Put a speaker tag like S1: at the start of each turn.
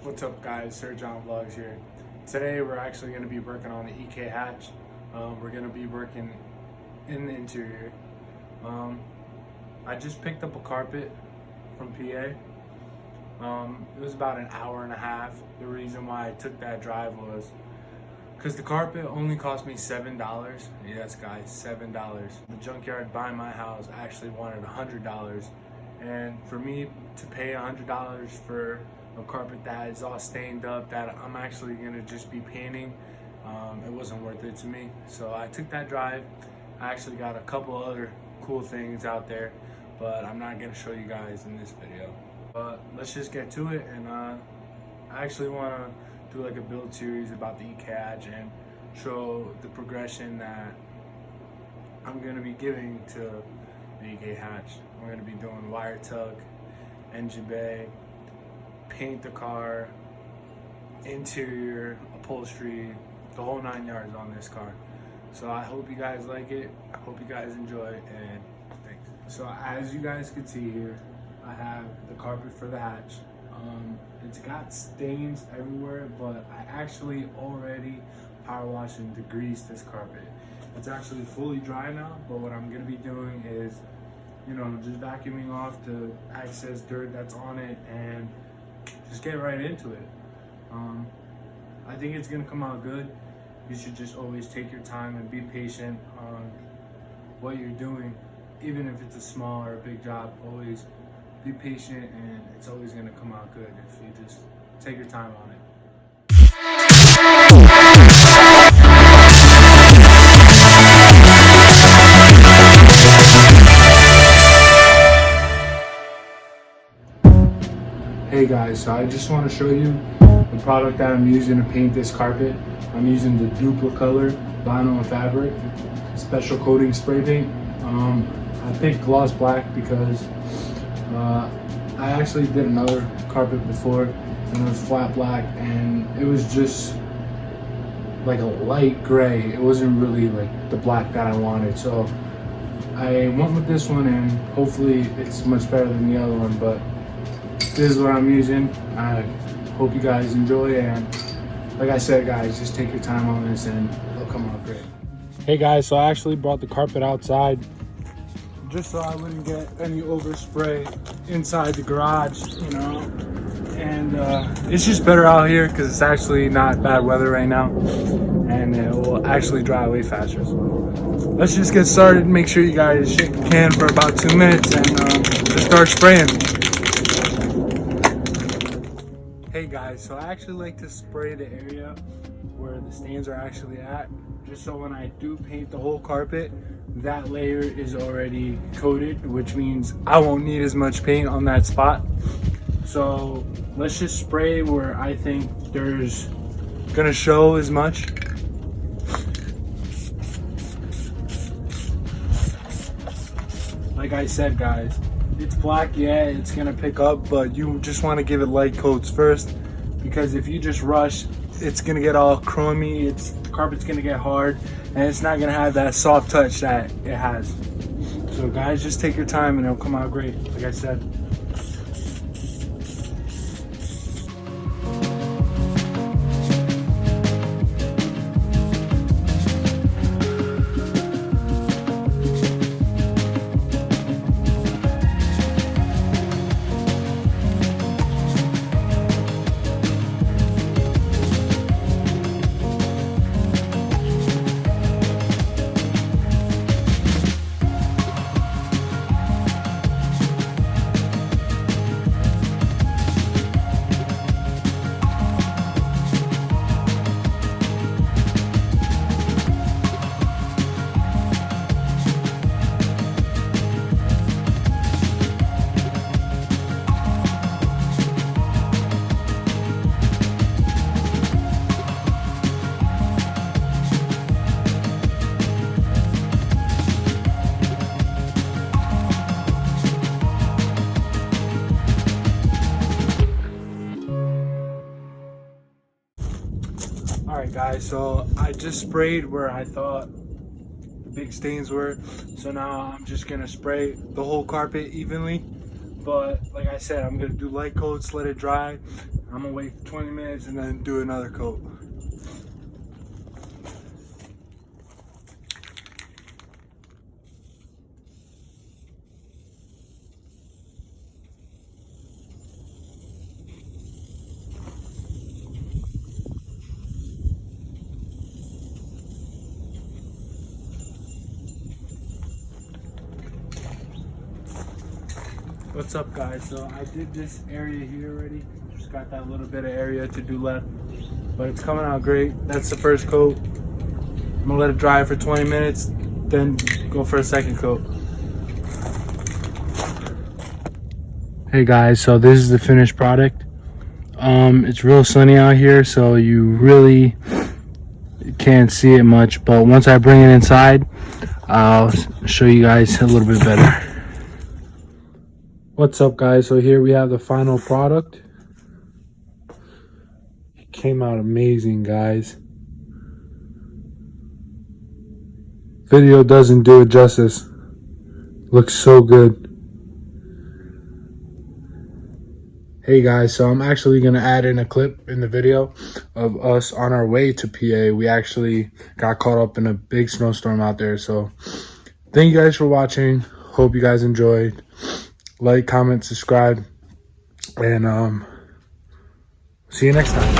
S1: What's up guys, Sir John Vlogs here. Today we're actually going to be working on the EK hatch. We're going to be working in the interior. I just picked up a carpet from PA. It was about an hour and a half. The reason why I took that drive was because the carpet only cost me $7. Yes guys, $7. The junkyard by my house actually wanted $100. And for me to pay $100 for a carpet that is all stained up, that I'm actually gonna just be painting, it wasn't worth it to me. So I took that drive. I actually got a couple other cool things out there, but I'm not gonna show you guys in this video. But let's just get to it. And I actually wanna do like a build series about the EK hatch and show the progression that I'm gonna be giving to the EK hatch. We're gonna be doing wire tuck, engine bay, paint the car, interior, upholstery, the whole 9 yards on this car. So I hope you guys like it. I hope you guys enjoy, and thanks. So as you guys can see here, I have the carpet for the hatch. It's got stains everywhere, but I actually already power washed and degreased this carpet. It's actually fully dry now, but what I'm gonna be doing is, just vacuuming off the excess dirt that's on it and just get right into it. I think it's gonna come out good. You should just always take your time and be patient on what you're doing, even if it's a small or a big job. Always be patient, and it's always gonna come out good if you just take your time on it. Hey guys, so I just want to show you the product that I'm using to paint this carpet. I'm using the dupli-color vinyl and fabric special coating spray paint. I picked gloss black because I actually did another carpet before and it was flat black, and it was just like a light gray. It wasn't really like the black that I wanted, so I went with this one, and hopefully it's much better than the other one. But this is what I'm using. I hope you guys enjoy, and like I said guys, just take your time on this and it'll come out great. Hey guys, so I actually brought the carpet outside just so I wouldn't get any overspray inside the garage, and it's just better out here because it's actually not bad weather right now, and it will actually dry way faster. So let's just get started. Make sure you guys shake the can for about 2 minutes and just start spraying. Hey guys, so I actually like to spray the area where the stains are actually at, just so when I do paint the whole carpet, that layer is already coated, which means I won't need as much paint on that spot. So let's just spray where I think there's gonna show as much. Like I said guys, it's black, yeah, it's gonna pick up, but you just want to give it light coats first, because if you just rush, it's gonna get all chromy, the carpet's gonna get hard, and it's not gonna have that soft touch that it has. So guys, just take your time and it'll come out great, like I said. Alright guys, so I just sprayed where I thought the big stains were, so now I'm just gonna spray the whole carpet evenly. But like I said, I'm gonna do light coats, let it dry. I'm gonna wait for 20 minutes and then do another coat. What's up, guys? So I did this area here already. Just got that little bit of area to do left, but it's coming out great. That's the first coat. I'm gonna let it dry for 20 minutes, then go for a second coat. Hey guys, so this is the finished product. It's real sunny out here, so you really can't see it much, but once I bring it inside, I'll show you guys a little bit better. What's up, guys? So here we have the final product. It came out amazing, guys. Video doesn't do it justice. Looks so good. Hey guys, so I'm actually gonna add in a clip in the video of us on our way to PA. We actually got caught up in a big snowstorm out there. So thank you guys for watching. Hope you guys enjoyed. Like, comment, subscribe, and see you next time.